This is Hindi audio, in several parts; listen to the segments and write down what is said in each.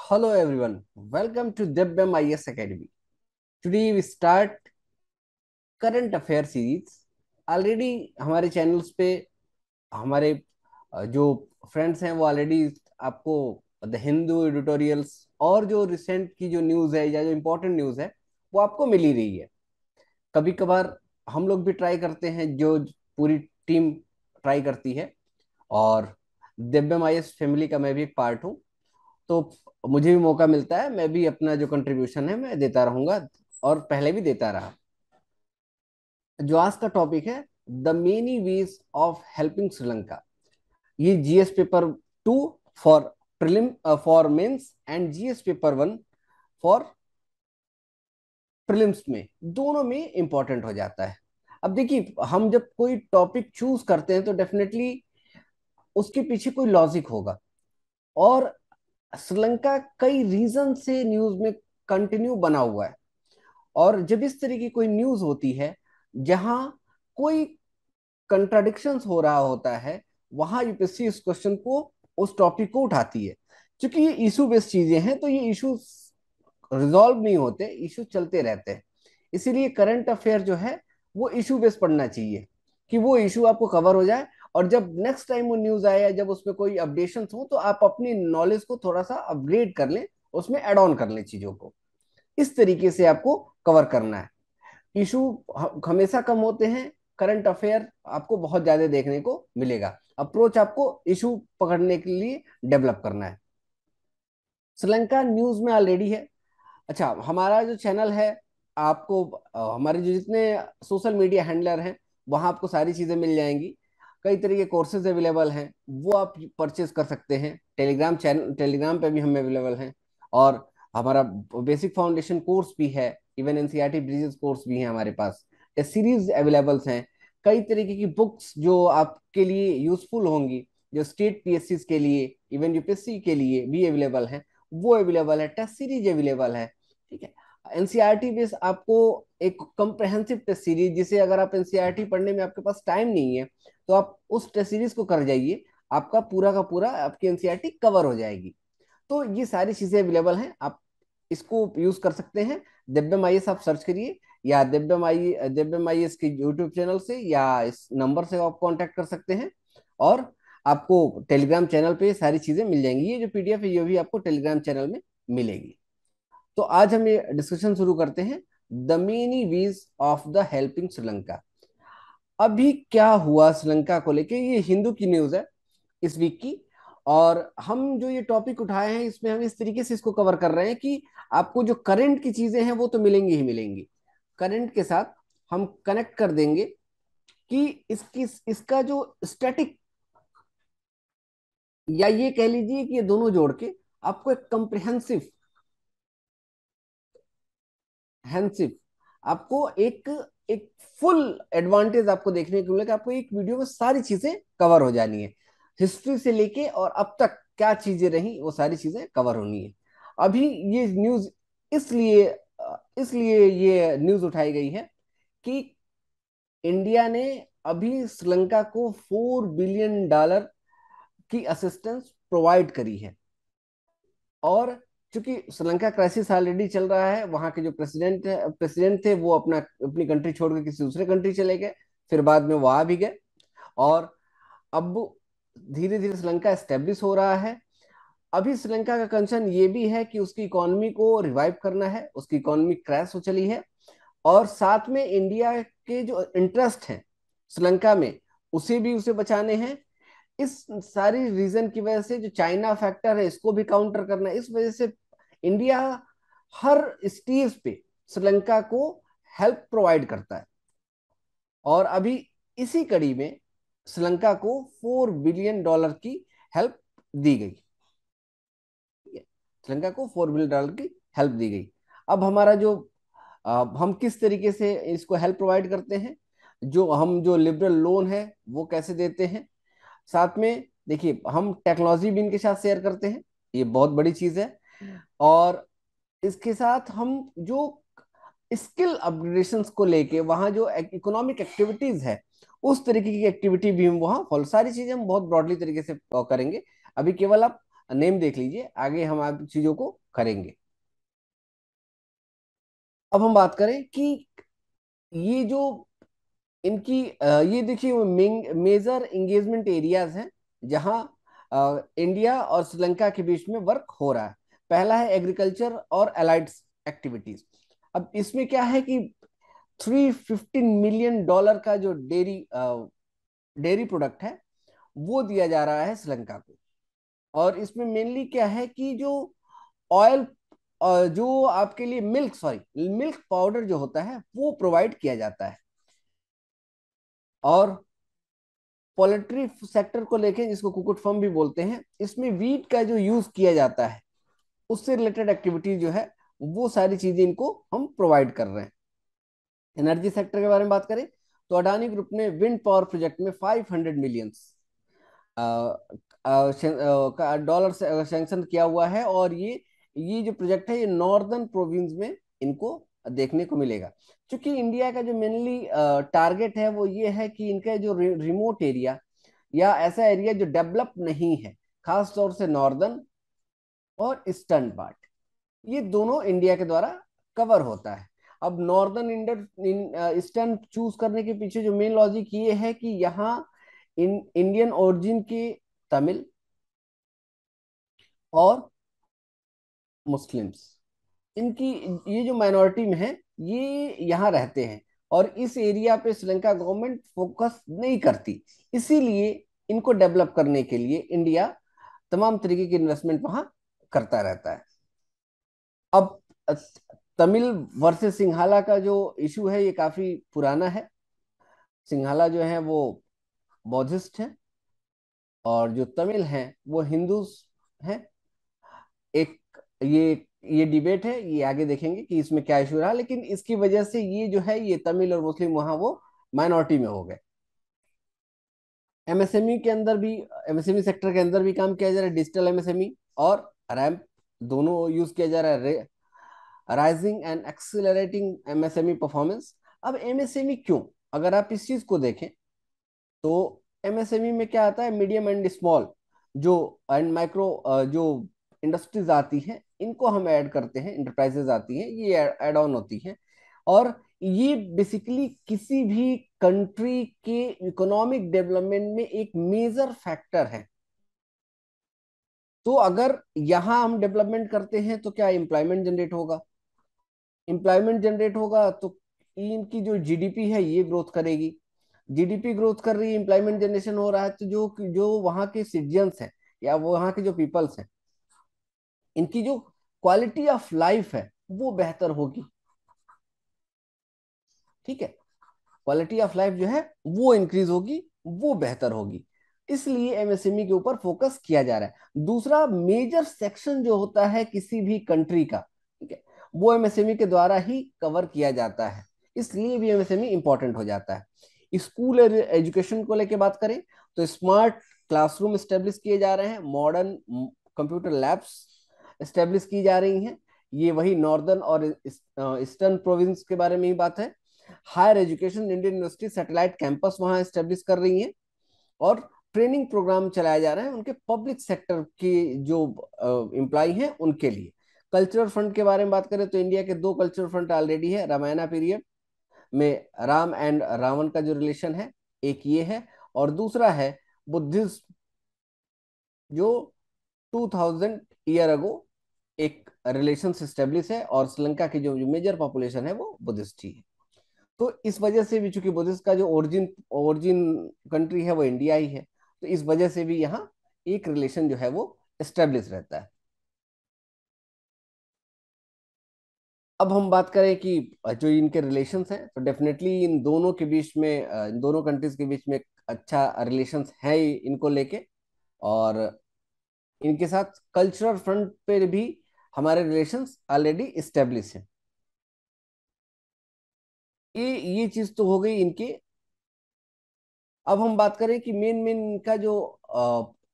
Hello everyone, welcome to Debbem IS Academy. Today we start current affair series. Already हमारे चैनल्स पे हमारे जो फ्रेंड्स हैं वो ऑलरेडी आपको द हिंदू एडिटोरियल्स और जो रिसेंट की जो न्यूज़ है या जो इम्पोर्टेंट न्यूज़ है वो आपको मिल ही रही है। कभी कभार हम लोग भी ट्राई करते हैं, जो पूरी टीम ट्राई करती है। और दिव्यम आईएएस फैमिली का मैं भी एक पार्ट हूँ, तो मुझे भी मौका मिलता है, मैं भी अपना जो कंट्रीब्यूशन है मैं देता रहूंगा और पहले भी देता रहा। जो आज का टॉपिक है, the many ways of helping Sri Lanka. ये GS paper 2 for prelim for mains and GS paper 1 for prelims में, दोनों में इंपॉर्टेंट हो जाता है। अब देखिए, हम जब कोई टॉपिक चूज करते हैं तो डेफिनेटली उसके पीछे कोई लॉजिक होगा। और श्रीलंका कई रीजन से न्यूज में कंटिन्यू बना हुआ है। और जब इस तरह की कोई न्यूज होती है जहां कोई कंट्राडिक्शंस हो रहा होता है, वहां यूपीएससी इस क्वेश्चन को, उस टॉपिक को उठाती है। क्योंकि ये इशू बेस्ड चीजें हैं तो ये इशू रिजॉल्व नहीं होते, इशू चलते रहते हैं। इसीलिए करंट अफेयर जो है वो इशू बेस्ड पढ़ना चाहिए कि वो इशू आपको कवर हो जाए। और जब नेक्स्ट टाइम वो न्यूज आए या जब उसमें कोई अपडेशन हो तो आप अपनी नॉलेज को थोड़ा सा अपग्रेड कर लें, उसमें एड ऑन कर लें चीजों को। इस तरीके से आपको कवर करना है। इशू हमेशा कम होते हैं, करंट अफेयर आपको बहुत ज्यादा देखने को मिलेगा। अप्रोच आपको इशू पकड़ने के लिए डेवलप करना है। श्रीलंका न्यूज में ऑलरेडी है। अच्छा, हमारा जो चैनल है, आपको हमारे जो जितने सोशल मीडिया हैंडलर हैं वहां आपको सारी चीजें मिल जाएंगी। कई तरह के कोर्सेज अवेलेबल हैं, वो आप परचेज कर सकते हैं। टेलीग्राम चैनल, टेलीग्राम पे भी हम अवेलेबल हैं। और हमारा बेसिक फाउंडेशन कोर्स भी है, इवन एनसीईआरटी ब्रिजेस कोर्स भी है हमारे पास। टेस्ट सीरीज अवेलेबल्स हैं। कई तरीके की बुक्स जो आपके लिए यूजफुल होंगी, जो स्टेट पीएससी के लिए, इवन यूपीएससी के लिए भी अवेलेबल हैं, वो अवेलेबल है। टेस्ट सीरीज अवेलेबल है। ठीक है। एनसीईआरटी बेस आपको एक कॉम्प्रहेंसिव टेस्ट सीरीज, जिसे अगर आप एनसीईआरटी पढ़ने में आपके पास टाइम नहीं है तो आप उस टेस्ट सीरीज को कर जाइए, आपका पूरा का पूरा आपकी एनसीईआरटी कवर हो जाएगी। तो ये सारी चीजें अवेलेबल हैं, आप इसको यूज कर सकते हैं। दिव्यम आईएएस आप सर्च करिए, या दिव्यम आईएएस के यूट्यूब चैनल से या इस नंबर से आप कांटेक्ट कर सकते हैं। और आपको टेलीग्राम चैनल पे सारी चीजें मिल जाएंगी। ये जो पीडीएफ है ये भी आपको टेलीग्राम चैनल में मिलेगी। तो आज हम ये डिस्कशन शुरू करते हैं, द मेनी वीज ऑफ द हेल्पिंग श्रीलंका। अभी क्या हुआ श्रीलंका को लेके, ये हिंदू की न्यूज है इस वीक की। और हम जो ये टॉपिक उठाए हैं इसमें हम इस तरीके से इसको कवर कर रहे हैं कि आपको जो करंट की चीजें हैं वो तो मिलेंगी ही मिलेंगी, करंट के साथ हम कनेक्ट कर देंगे कि इसकी इसका जो स्टैटिक, या ये कह लीजिए कि ये दोनों जोड़ के आपको एक कम्प्रिहेंसिव हैंसिव, आपको एक एक फुल एडवांटेज आपको देखने को मिलेगा। आपको एक वीडियो में सारी चीजें कवर हो जानी है, हिस्ट्री से लेके और अब तक क्या चीजें रही वो सारी चीजें कवर होनी है। अभी ये न्यूज इसलिए इसलिए ये न्यूज उठाई गई है कि इंडिया ने अभी श्रीलंका को $4 बिलियन की असिस्टेंस प्रोवाइड करी है। और चूंकि श्रीलंका क्राइसिस ऑलरेडी चल रहा है, वहां के जो प्रेसिडेंट थे वो अपनी कंट्री छोड़कर किसी दूसरे कंट्री चले गए, फिर बाद में वो आ भी गए। और अब धीरे धीरे श्रीलंका एस्टेब्लिश हो रहा है। अभी श्रीलंका का कंसर्न ये भी है कि उसकी इकोनॉमी को रिवाइव करना है, उसकी इकोनॉमी क्रैश हो चली है। और साथ में इंडिया के जो इंटरेस्ट हैं श्रीलंका में, उसे बचाने हैं। इस सारी रीजन की वजह से जो चाइना फैक्टर है इसको भी काउंटर करना है। इस वजह से इंडिया हर स्टेज पे श्रीलंका को हेल्प प्रोवाइड करता है। और अभी इसी कड़ी में श्रीलंका को $4 बिलियन की हेल्प दी गई। ठीक है, श्रीलंका को $4 बिलियन की हेल्प दी गई। अब हमारा जो हम किस तरीके से इसको हेल्प प्रोवाइड करते हैं, जो लिबरल लोन है वो कैसे देते हैं। साथ में देखिए, हम टेक्नोलॉजी भी इनके साथ शेयर करते हैं, ये बहुत बड़ी चीज है। और इसके साथ हम जो स्किल अपग्रेडेशंस को लेके वहाँ जो इकोनॉमिक एक्टिविटीज है, उस तरीके की एक्टिविटी भी हम वहाँ फॉलो, सारी चीजें हम बहुत ब्रॉडली तरीके से करेंगे। अभी केवल आप नेम देख लीजिए, आगे हम आप चीजों को करेंगे। अब हम बात करें कि ये जो इनकी ये देखिए मेजर एंगेजमेंट एरियाज हैं जहां इंडिया और श्रीलंका के बीच में वर्क हो रहा है। पहला है एग्रीकल्चर और अलाइड एक्टिविटीज। अब इसमें क्या है कि $315 मिलियन का जो डेयरी डेयरी प्रोडक्ट है वो दिया जा रहा है श्रीलंका को। और इसमें मेनली क्या है कि जो ऑयल, जो आपके लिए मिल्क पाउडर जो होता है वो प्रोवाइड किया जाता है। और पोल्ट्री सेक्टर को लेके, जिसको कुकुट फर्म भी बोलते हैं, इसमें वीट का जो यूज किया जाता है उससे रिलेटेड एक्टिविटीज जो है वो सारी चीजें इनको हम प्रोवाइड कर रहे हैं। एनर्जी सेक्टर के बारे में बात करें तो अडानी ग्रुप ने विंड पावर प्रोजेक्ट में 500 मिलियंस का डॉलर सैंक्शन किया हुआ है। और ये जो प्रोजेक्ट है ये नॉर्दर्न प्रोविंस में इनको देखने को मिलेगा। क्योंकि इंडिया का जो मेनली टारगेट है वो ये है कि इनका जो रिमोट एरिया या ऐसा एरिया जो डेवलप नहीं है, खास तौर से नॉर्दर्न और ईस्टर्न पार्ट, ये दोनों इंडिया के द्वारा कवर होता है। अब नॉर्दर्न इंडियन ईस्टर्न चूज करने के पीछे जो मेन लॉजिक ये है कि यहाँ इंडियन ओरिजिन के तमिल और मुस्लिम्स, इनकी ये जो माइनॉरिटी में है ये यहाँ रहते हैं। और इस एरिया पे श्रीलंका गवर्नमेंट फोकस नहीं करती, इसीलिए इनको डेवलप करने के लिए इंडिया तमाम तरीके की इन्वेस्टमेंट वहां करता रहता है। अब तमिल वर्सेस सिंहाला का जो इशू है ये काफी पुराना है। सिंहाला जो है वो बौद्धिस्ट है और जो तमिल हैं वो हिंदूज हैं। एक ये डिबेट है, ये आगे देखेंगे कि इसमें क्या इशू रहा, लेकिन इसकी वजह से ये जो है ये तमिल और मुस्लिम वहां वो माइनॉरिटी में हो गए। एमएसएमई के अंदर भी, एमएसएमई सेक्टर के अंदर भी काम किया जा रहा है। डिजिटल एमएसएमई और रैम्प दोनों यूज किया जा रहा है, rising and accelerating MSME performance. अब एमएसएमई क्यों, अगर आप इस चीज को देखें तो एमएसएमई में क्या आता है, मीडियम एंड स्मॉल जो एंड माइक्रो जो इंडस्ट्रीज आती हैं इनको हम ऐड करते हैं, इंटरप्राइजेज आती हैं ये ऐड ऑन होती हैं। और ये बेसिकली किसी भी कंट्री के इकोनॉमिक डेवलपमेंट में एक मेजर फैक्टर है। तो अगर यहाँ हम डेवलपमेंट करते हैं तो क्या एम्प्लॉयमेंट जनरेट होगा, एम्प्लॉयमेंट जनरेट होगा तो इनकी जो जीडीपी है ये ग्रोथ करेगी। जीडीपी ग्रोथ कर रही है, एम्प्लॉयमेंट जनरेशन हो रहा है, तो जो जो वहाँ के सिटीजन्स हैं या वो वहाँ के जो पीपल्स हैं इनकी जो क्वालिटी ऑफ लाइफ है वो बेहतर होगी। ठीक है, क्वालिटी ऑफ लाइफ जो है वो इंक्रीज होगी, वो बेहतर होगी। इसलिए एमएसएमई के ऊपर फोकस किया जा रहा है। दूसरा मेजर सेक्शन जो होता है किसी भी कंट्री का, ठीक है, वो एमएसएमई के द्वारा ही कवर किया जाता है, इसलिए भी एमएसएमई इंपॉर्टेंट हो जाता है। स्कूल एजुकेशन को लेके बात करें तो स्मार्ट क्लासरूम स्टेब्लिश किए जा रहे हैं, मॉडर्न कंप्यूटर लैब्स स्टेब्लिश की जा रही हैं। ये वही नॉर्दर्न और ईस्टर्न प्रोविंस के बारे में ही बात है। Higher education, Indian university satellite campus वहां स्टेब्लिश कर रही हैं और ट्रेनिंग प्रोग्राम चलाए जा रहे हैं उनके पब्लिक सेक्टर के जो एम्प्लॉय हैं उनके लिए। कल्चरल फ्रंट के बारे में बात करें तो इंडिया के दो कल्चरल फ्रंट ऑलरेडी है। रामायणा पीरियड में राम एंड रावण का जो रिलेशन है एक ये है, और दूसरा है बुद्धिज्म जो 2000 ईयर अगो एक रिलेशन स्टेब्लिश है, और श्रीलंका की जो मेजर पॉपुलेशन है वो बुद्धिस्ट ही है। तो इस वजह से भी चूंकि बुद्धिस्ट का जो ओरिजिन ओरिजिन कंट्री है वो इंडिया ही है, तो इस वजह से भी यहाँ एक रिलेशन जो है वो एस्टेब्लिश रहता है। अब हम बात करें कि जो इनके रिलेशंस हैं तो डेफिनेटली इन दोनों के बीच में इन दोनों कंट्रीज के बीच में एक अच्छा रिलेशंस है इनको लेके। और इनके साथ कल्चरल फ्रंट पे भी हमारे रिलेशंस ऑलरेडी इस्टेब्लिश हैं। ये चीज तो हो गई इनके। अब हम बात करें कि मेन मेन का जो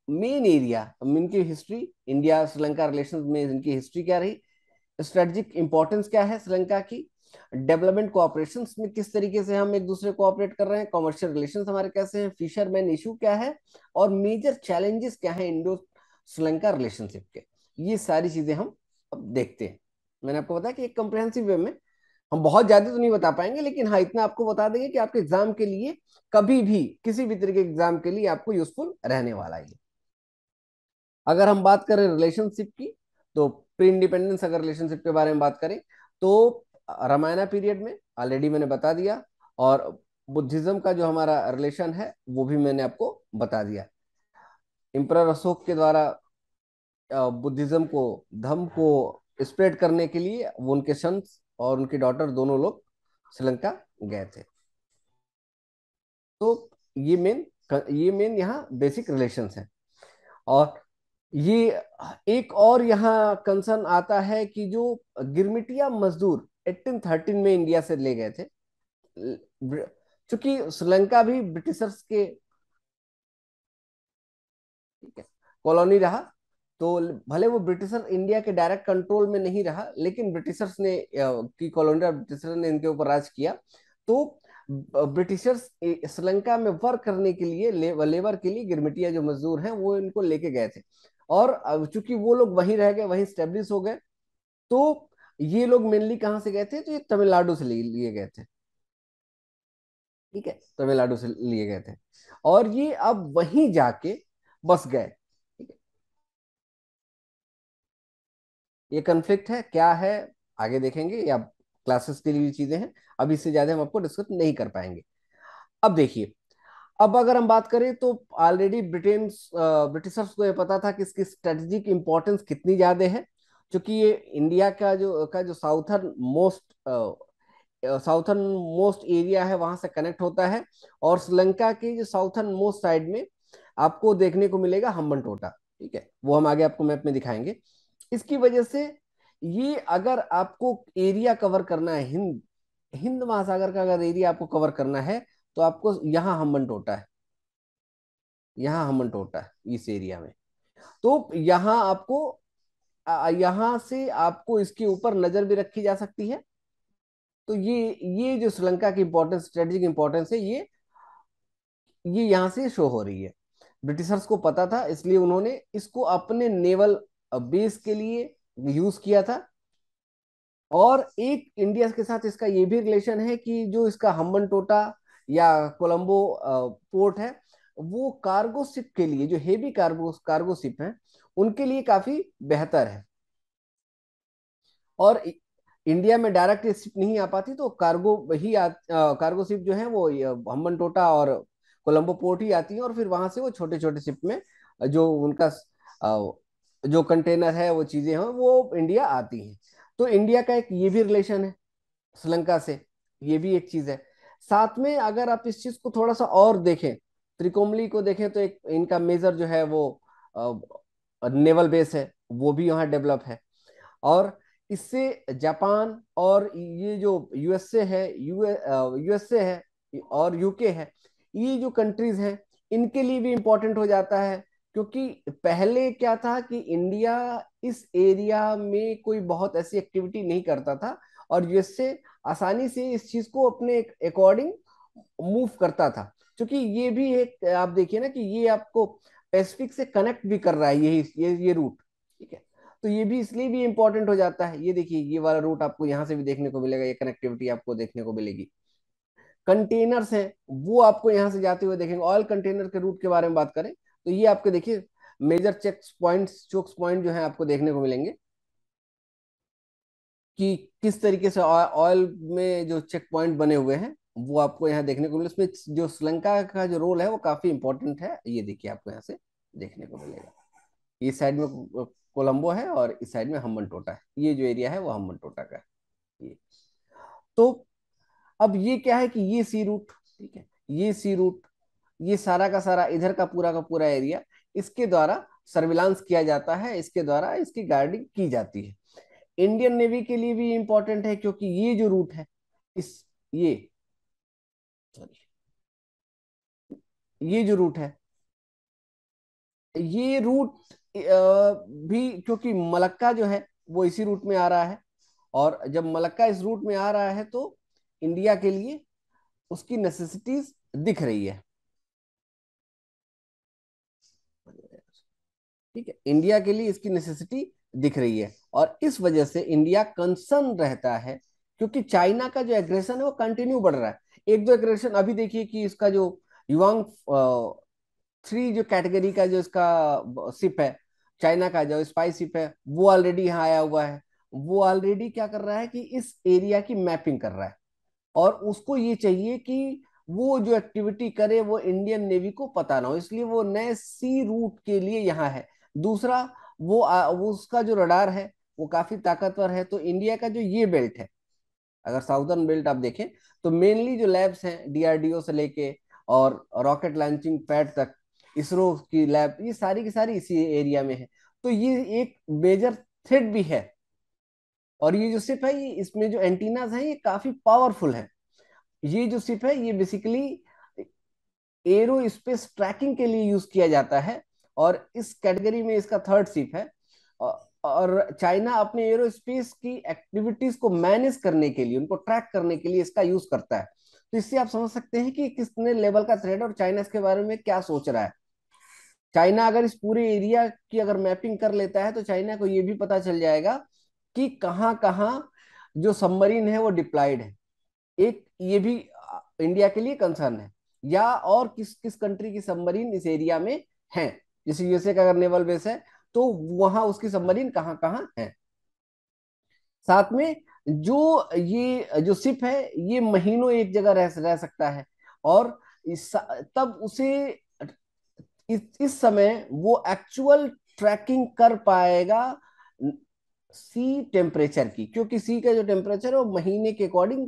मेन एरिया, इनकी हिस्ट्री, इंडिया श्रीलंका रिलेशंस में इनकी हिस्ट्री क्या रही, स्ट्रेटेजिक इंपॉर्टेंस क्या है श्रीलंका की, डेवलपमेंट कोऑपरेशंस में किस तरीके से हम एक दूसरे कोऑपरेट कर रहे हैं, कमर्शियल रिलेशंस हमारे कैसे हैं, फिशरमैन इशू क्या है, और मेजर चैलेंजेस क्या है इंडो श्रीलंका रिलेशनशिप के। ये सारी चीजें हम अब देखते हैं। मैंने आपको बताया कि एक कम्प्रिहेंसिव वे में हम बहुत ज्यादा तो नहीं बता पाएंगे, लेकिन हाँ इतना आपको बता देंगे कि आपके एग्जाम के लिए कभी भी किसी भी तरीके के एग्जाम के लिए आपको यूजफुल रहने वाला है। अगर हम बात करें रिलेशनशिप की, तो प्री इंडिपेंडेंस अगर रिलेशनशिप के बारे में बात करें तो रामायणा पीरियड में ऑलरेडी मैंने बता दिया, और बुद्धिज्म का जो हमारा रिलेशन है वो भी मैंने आपको बता दिया। इम्परर अशोक के द्वारा बुद्धिज्म को, धर्म को स्प्रेड करने के लिए वो उनके सन्स और उनकी डॉटर दोनों लोग श्रीलंका गए थे। तो ये मेन ये मेन यहाँ बेसिक रिलेशंस हैं। और ये एक और यहाँ कंसर्न आता है कि जो गिरमिटिया मजदूर 1813 में इंडिया से ले गए थे, चूंकि श्रीलंका भी ब्रिटिशर्स के, ठीक है, कॉलोनी रहा, तो भले वो ब्रिटिशर इंडिया के डायरेक्ट कंट्रोल में नहीं रहा, लेकिन ब्रिटिशर्स ने की कॉलोनी, ब्रिटिशर ने इनके ऊपर राज किया। तो ब्रिटिशर्स श्रीलंका में वर्क करने के लिए, लेबर के लिए गिरमिटिया जो मजदूर हैं वो इनको लेके गए थे। और चूंकि वो लोग वहीं रह गए, वहीं स्टेब्लिश हो गए, तो ये लोग मेनली कहाँ से गए थे, तो ये तमिलनाडु से लिए गए थे। ठीक है, तमिलनाडु से लिए गए थे, और ये अब वहीं जाके बस गए। ठीक है, ये कन्फ्लिक्ट है क्या है, आगे देखेंगे, या क्लासेस के लिए चीजें हैं, अब इससे ज्यादा हम आपको डिस्कस नहीं कर पाएंगे। अब देखिए, अब अगर हम बात करें तो ऑलरेडी ब्रिटिशर्स को ये पता था कि इसकी स्ट्रेटेजिक इंपॉर्टेंस कितनी ज्यादा है, क्योंकि ये इंडिया का जो साउथर्न मोस्ट एरिया है वहां से कनेक्ट होता है। और श्रीलंका के जो साउथर्न मोस्ट साइड में आपको देखने को मिलेगा हम्बनटोटा। ठीक है, वो हम आगे आपको मैप में दिखाएंगे। इसकी वजह से ये, अगर आपको एरिया कवर करना है, हिंद हिंद महासागर का अगर एरिया आपको कवर करना है, तो आपको यहाँ हम्बनटोटा है, यहाँ हम्बनटोटा है इस एरिया में। तो यहाँ आपको यहाँ से आपको इसके ऊपर नजर भी रखी जा सकती है। तो ये जो श्रीलंका की इंपॉर्टेंस, स्ट्रेटेजिक इंपॉर्टेंस है, ये यहाँ से शो हो रही है। ब्रिटिशर्स को पता था, इसलिए उन्होंने इसको अपने नेवल बेस के लिए यूज किया था। और एक इंडिया के साथ इसका ये भी रिलेशन है कि जो इसका हम्बनटोटा या कोलंबो पोर्ट है, वो कार्गो शिप के लिए, जो हेवी कार्गो शिप है, उनके लिए काफी बेहतर है। और इंडिया में डायरेक्ट ये शिप नहीं आ पाती, तो कार्गो शिप जो है वो हम्बनटोटा और कोलंबो पोर्ट ही आती है, और फिर वहां से वो छोटे छोटे शिप में जो उनका जो कंटेनर है, वो चीजें हैं, वो इंडिया आती हैं। तो इंडिया का एक ये भी रिलेशन है श्रीलंका से, ये भी एक चीज है। साथ में अगर आप इस चीज को थोड़ा सा और देखें, त्रिकोमली को देखें, तो एक इनका मेजर जो है वो नेवल बेस है, वो भी यहाँ डेवलप है। और इससे जापान और ये जो यूएसए है और यूके है, ये जो कंट्रीज हैं, इनके लिए भी इंपॉर्टेंट हो जाता है। क्योंकि पहले क्या था कि इंडिया इस एरिया में कोई बहुत ऐसी एक्टिविटी नहीं करता था, और यूएसए आसानी से इस चीज को अपने अकॉर्डिंग मूव करता था। क्योंकि ये भी एक, आप देखिए ना कि ये आपको पैसिफिक से कनेक्ट भी कर रहा है, ये रूट। ठीक है, तो ये भी इसलिए भी इंपॉर्टेंट हो जाता है। ये देखिए, ये वाला रूट आपको यहाँ से भी देखने को मिलेगा, ये कनेक्टिविटी आपको देखने को मिलेगी। कंटेनर्स हैं, वो आपको यहाँ से जाते हुए देखेंगे। ऑयल कंटेनर के रूट के बारे में बात करें, तो ये आपके देखिए मेजर चोक्स पॉइंट जो है आपको देखने को मिलेंगे, कि किस तरीके से ऑयल में जो चेक पॉइंट बने हुए हैं वो आपको यहाँ देखने को मिले। इसमें जो श्रीलंका का जो रोल है वो काफी इंपॉर्टेंट है, ये देखिए आपको यहाँ से देखने को मिलेगा। इस साइड में कोलंबो है, और इस साइड में हम्बनटोटा है, ये जो एरिया है वो हम्बनटोटा का है। ये तो अब ये क्या है कि ये सी रूट, ठीक है, ये सी रूट, ये सारा का सारा इधर का पूरा एरिया, इसके द्वारा सर्विलांस किया जाता है, इसके द्वारा इसकी गार्डिंग की जाती है। इंडियन नेवी के लिए भी इंपॉर्टेंट है, क्योंकि ये जो रूट है, इस ये सॉरी ये जो रूट है, ये रूट भी, क्योंकि मलक्का जो है वो इसी रूट में आ रहा है, और जब मलक्का इस रूट में आ रहा है, तो इंडिया के लिए उसकी नेसेसिटीज दिख रही है। ठीक है, इंडिया के लिए इसकी नेसेसिटी दिख रही है, और इस वजह से इंडिया कंसर्न रहता है, क्योंकि चाइना का जो एग्रेशन है वो कंटिन्यू बढ़ रहा है। एक दो एग्रेशन अभी देखिए कि इसका जो युवांग 3 जो कैटेगरी का जो इसका शिप है, चाइना का जो स्पाई शिप है, वो ऑलरेडी यहाँ आया हुआ है। वो ऑलरेडी क्या कर रहा है कि इस एरिया की मैपिंग कर रहा है, और उसको ये चाहिए कि वो जो एक्टिविटी करे वो इंडियन नेवी को पता ना हो, इसलिए वो नए सी रूट के लिए यहाँ है। दूसरा, वो उसका जो रडार है वो काफी ताकतवर है। तो इंडिया का जो ये बेल्ट है, अगर साउदर्न बेल्ट आप देखें, तो मेनली जो लैब्स हैं डीआरडीओ से लेके और रॉकेट लॉन्चिंग पैड तक, इसरो की लैब, ये सारी की सारी इसी एरिया में है। तो ये एक मेजर थ्रेट भी है। और ये जो शिप है, ये इसमें जो एंटीनाज हैं ये काफी पावरफुल है। ये जो शिप है ये बेसिकली एरो स्पेस ट्रैकिंग के लिए यूज किया जाता है, और इस कैटेगरी में इसका थर्ड शिप है। और चाइना अपने एरो स्पेस की एक्टिविटीज को मैनेज करने के लिए, उनको ट्रैक करने के लिए इसका यूज करता है। तो इससे आप समझ सकते हैं कि कितने लेवल का थ्रेट, और चाइना इसके बारे में क्या सोच रहा है। चाइना अगर इस पूरे एरिया की अगर मैपिंग कर लेता है, तो चाइना को ये भी पता चल जाएगा कि कहाँ कहाँ जो सबमरीन है वो डिप्लॉयड है। एक ये भी इंडिया के लिए कंसर्न है, या और किस किस कंट्री की सबमरीन इस एरिया में है। जैसे यूएसए का अगर नेवल बेस है, तो वहां उसकी सबमरीन कहाँ कहाँ है। साथ में जो ये जो शिप है, ये महीनों एक जगह रह सकता है, और तब उसे इस समय वो एक्चुअल ट्रैकिंग कर पाएगा सी टेम्परेचर की, क्योंकि सी का जो टेम्परेचर है वो महीने के अकॉर्डिंग,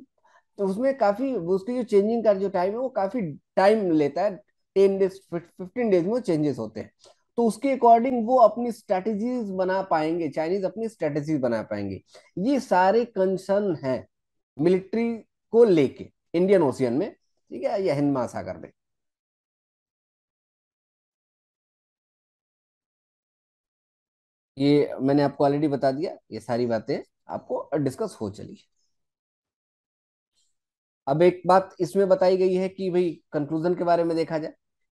तो उसमें काफी उसकी जो चेंजिंग का जो टाइम है वो काफी टाइम लेता है। 10 डेज 15 डेज में वो चेंजेस होते हैं। तो उसके अकॉर्डिंग वो अपनी स्ट्रेटेजीज बना पाएंगे, चाइनीज अपनी स्ट्रेटेजीज बना पाएंगे। ये सारे कंसर्न हैं मिलिट्री को लेके इंडियन ओशियन में, ठीक है, या हिंद महासागर में। ये मैंने आपको ऑलरेडी बता दिया, ये सारी बातें आपको डिस्कस हो चली। अब एक बात इसमें बताई गई है कि भाई कंक्लूजन के बारे में देखा जाए,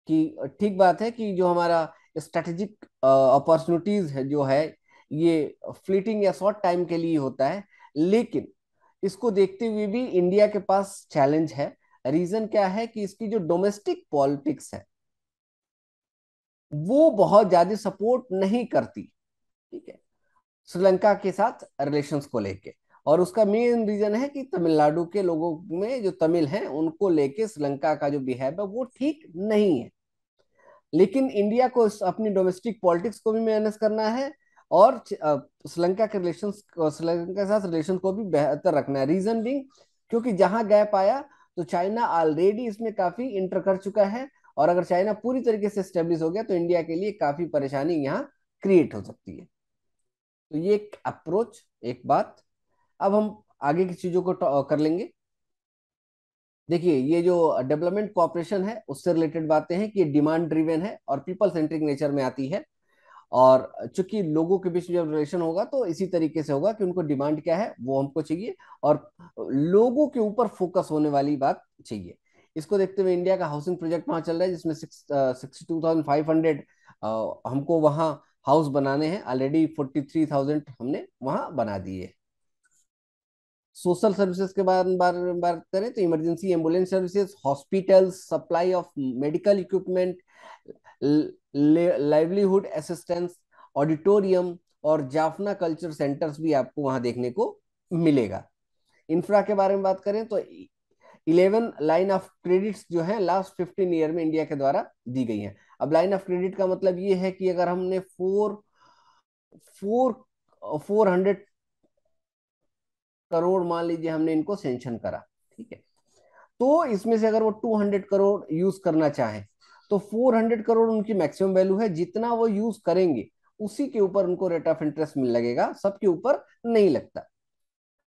कि ठीक बात है कि जो हमारा स्ट्रेटेजिक अपॉर्चुनिटीज है जो है, ये फ्लीटिंग या शॉर्ट टाइम के लिए होता है। लेकिन इसको देखते हुए भी इंडिया के पास चैलेंज है। रीजन क्या है कि इसकी जो डोमेस्टिक पॉलिटिक्स है वो बहुत ज्यादा सपोर्ट नहीं करती, ठीक है, श्रीलंका के साथ रिलेशंस को लेके। और उसका मेन रीजन है कि तमिलनाडु के लोगों में जो तमिल हैं उनको लेके श्रीलंका का जो बिहेव है वो ठीक नहीं है। लेकिन इंडिया को अपनी डोमेस्टिक पॉलिटिक्स को भी मैनेज करना है, और श्रीलंका के रिलेशंस, श्रीलंका के साथ रिलेशन को भी बेहतर रखना है। रीजन बिंग, क्योंकि जहां गैप आया तो चाइना ऑलरेडी इसमें काफी इंटर कर चुका है, और अगर चाइना पूरी तरीके से स्टेब्लिश हो गया तो इंडिया के लिए काफी परेशानी यहाँ क्रिएट हो सकती है। तो ये एक अप्रोच, एक बात। अब हम आगे की चीजों को कर लेंगे। देखिए, ये जो डेवलपमेंट कोऑपरेशन है उससे रिलेटेड बातें हैं कि ये डिमांड ड्रिवेन है और पीपल सेंट्रिक नेचर में आती है। और चूंकि लोगों के बीच में जब रिलेशन होगा तो इसी तरीके से होगा कि उनको डिमांड क्या है वो हमको चाहिए, और लोगों के ऊपर फोकस होने वाली बात चाहिए। इसको देखते हुए इंडिया का हाउसिंग प्रोजेक्ट वहां चल रहा है, जिसमें 62,500 हमको वहां हाउस बनाने हैं। ऑलरेडी 43,000 हमने वहां बना दिए। सोशल सर्विसेज के बारे में बात करें तो emergency ambulance services, hospital, supply of medical equipment, livelihood assistance, auditorium और जाफना कल्चर सेंटर्स भी आपको वहां देखने को मिलेगा। इंफ्रा के बारे में बात करें तो 11 लाइन ऑफ क्रेडिट्स जो है लास्ट 15 ईयर में इंडिया के द्वारा दी गई हैं। अब लाइन ऑफ क्रेडिट का मतलब ये है कि अगर हमने फोर 400 करोड़ मान लीजिए हमने इनको सेंक्शन करा, ठीक है, तो इसमें से अगर वो 200 करोड़ यूज करना चाहें, तो 400 करोड़ उनकी मैक्सिमम वैल्यू है। जितना वो यूज करेंगे उसी के ऊपर उनको रेट ऑफ इंटरेस्ट मिल लगेगा, सबके ऊपर नहीं लगता।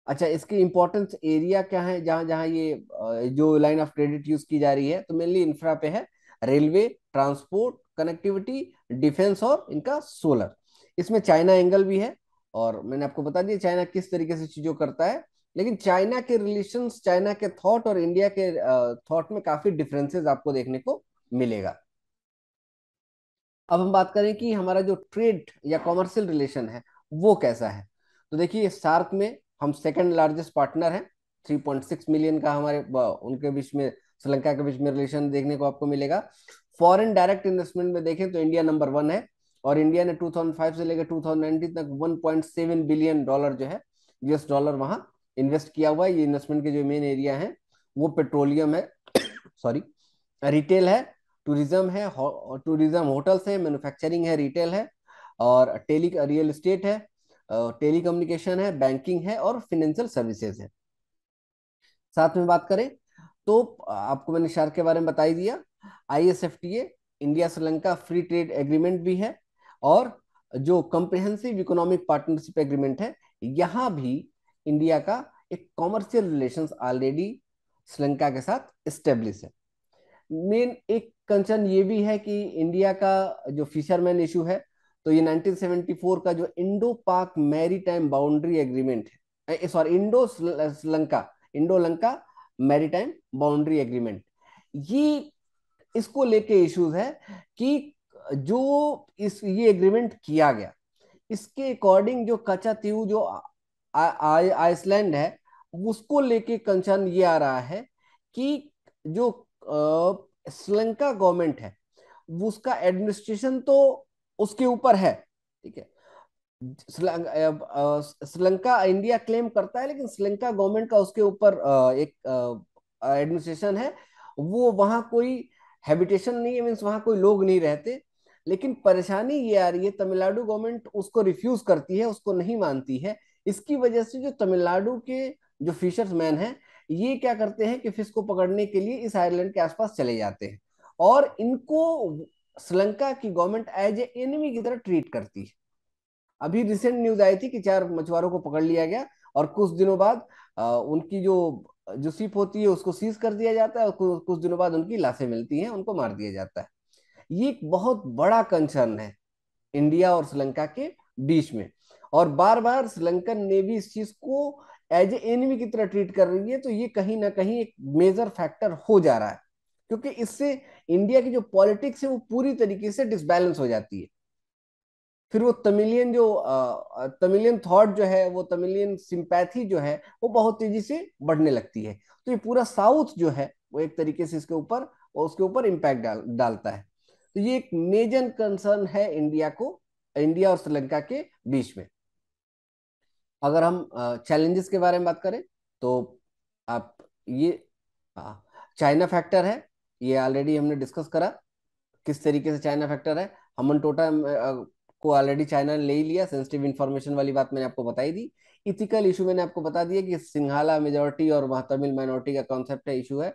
अच्छा, इसकी इंपॉर्टेंस एरिया क्या है जहां जहां ये जो लाइन ऑफ क्रेडिट यूज की जा रही है, तो मेनली इंफ्रा पे है। रेलवे, ट्रांसपोर्ट, कनेक्टिविटी, डिफेंस और इनका सोलर। इसमें चाइना एंगल भी है, और मैंने आपको बता दिया चाइना किस तरीके से चीजों करता है। लेकिन चाइना के रिलेशंस, चाइना के थॉट और इंडिया के थॉट में काफी डिफरेंसेस आपको देखने को मिलेगा। अब हम बात करें कि हमारा जो ट्रेड या कॉमर्शियल रिलेशन है वो कैसा है। तो देखिए सार्क में हम सेकंड लार्जेस्ट पार्टनर हैं। 3.6 मिलियन का हमारे उनके बीच में, श्रीलंका के बीच में रिलेशन देखने को आपको मिलेगा। फॉरेन डायरेक्ट इन्वेस्टमेंट में देखें तो इंडिया नंबर 1 है, और इंडिया ने 2005 से लेकर 2019 तक 1.7 बिलियन डॉलर जो है यूएस डॉलर वहां इन्वेस्ट किया हुआ है। ये इन्वेस्टमेंट के जो मेन एरिया है वो पेट्रोलियम है, सॉरी, रिटेल है, टूरिज्म है, टूरिज्म होटल्स है, मैन्युफैक्चरिंग है, रिटेल है, और टेली रियल एस्टेट है, टेली कम्युनिकेशन है, बैंकिंग है, और फाइनेंशियल सर्विसेज है। साथ में बात करें तो आपको मैंने शार्क के बारे में बता ही दिया। ISFTA India Sri Lanka free trade agreement भी है, और जो कम्प्रिहेंसिव इकोनॉमिक पार्टनरशिप एग्रीमेंट है, यहाँ भी इंडिया का एक कॉमर्शियल रिलेशंस ऑलरेडी श्रीलंका के साथ स्टेब्लिश है। मेन एक कंसर्न ये भी है कि इंडिया का जो फिशरमैन इशू है, तो ये 1974 का जो इंडो पाक मैरीटाइम बाउंड्री एग्रीमेंट है, sorry, Indo Lanka maritime boundary agreement, ये इसको लेके इश्यूज है कि जो इस ये एग्रीमेंट किया गया, इसके अकॉर्डिंग जो कचा तीऊ जो आइसलैंड है, उसको लेके कंसर्न ये आ रहा है कि जो श्रीलंका गवर्नमेंट है उसका एडमिनिस्ट्रेशन तो उसके ऊपर है, ठीक है। श्रीलंका इंडिया क्लेम करता है, लेकिन श्रीलंका गवर्नमेंट का उसके ऊपर एक एडमिनिस्ट्रेशन है। वो वहां कोई हैबिटेशन नहीं है, मीन्स वहां कोई लोग नहीं रहते। लेकिन परेशानी ये आ रही है, तमिलनाडु गवर्नमेंट उसको रिफ्यूज करती है, उसको नहीं मानती है। इसकी वजह से जो तमिलनाडु के जो फिशर्समैन हैं, ये क्या करते हैं कि फिश को पकड़ने के लिए इस आइलैंड के आसपास चले जाते हैं, और इनको श्रीलंका की गवर्नमेंट एज ए एनिमी की तरह ट्रीट करती है। अभी रिसेंट न्यूज आई थी कि 4 मछुआरों को पकड़ लिया गया, और कुछ दिनों बाद उनकी जो जो शिप होती है उसको सीज कर दिया जाता है, और कुछ दिनों बाद उनकी लाशें मिलती हैं, उनको मार दिया जाता है। ये एक बहुत बड़ा कंसर्न है इंडिया और श्रीलंका के बीच में, और बार बार श्रीलंकन नेवी इस चीज को एज ए एनिमी की तरह ट्रीट कर रही है। तो ये कहीं ना कहीं एक मेजर फैक्टर हो जा रहा है, क्योंकि इससे इंडिया की जो पॉलिटिक्स है वो पूरी तरीके से डिसबैलेंस हो जाती है। फिर वो तमिलियन जो तमिलियन थॉट जो है, वो तमिलियन सिंपैथी जो है, वो बहुत तेजी से बढ़ने लगती है। तो ये पूरा साउथ जो है वो एक तरीके से इसके ऊपर, उसके ऊपर इम्पैक्ट डालता है। तो ये एक मेजर कंसर्न है इंडिया को, इंडिया और श्रीलंका के बीच में। अगर हम चैलेंजेस के बारे में बात करें तो आप ये चाइना फैक्टर है, ये ऑलरेडी हमने डिस्कस करा किस तरीके से चाइना फैक्टर है। हमन टोटा को ऑलरेडी चाइना ने ले ही लिया, सेंसिटिव इंफॉर्मेशन वाली बात मैंने आपको बताई दी। इथिकल इशू मैंने आपको बता दिया कि सिंघाला मेजोरिटी और वहाँ तमिल माइनॉरिटी का कॉन्सेप्ट है, इशू है।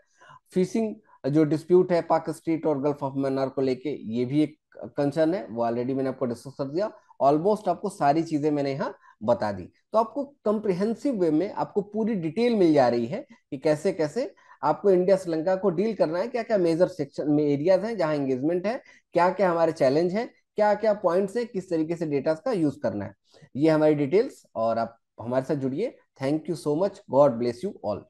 फिशिंग जो डिस्प्यूट है पाक स्ट्रीट और गल्फ ऑफ मन्नार को लेके, ये भी एक कंसर्न है, वो ऑलरेडी मैंने आपको डिस्कस कर दिया। ऑलमोस्ट आपको सारी चीजें मैंने यहाँ बता दी, तो आपको कंप्रिहेंसिव वे में आपको पूरी डिटेल मिल जा रही है कि कैसे कैसे आपको इंडिया श्रीलंका को डील करना है, क्या क्या मेजर सेक्शन में एरियाज हैं जहां एंगेजमेंट है, क्या क्या हमारे चैलेंज हैं, क्या क्या पॉइंट्स है, किस तरीके से डेटा का यूज करना है। ये हमारी डिटेल्स, और आप हमारे साथ जुड़िए। Thank you so much, God bless you all.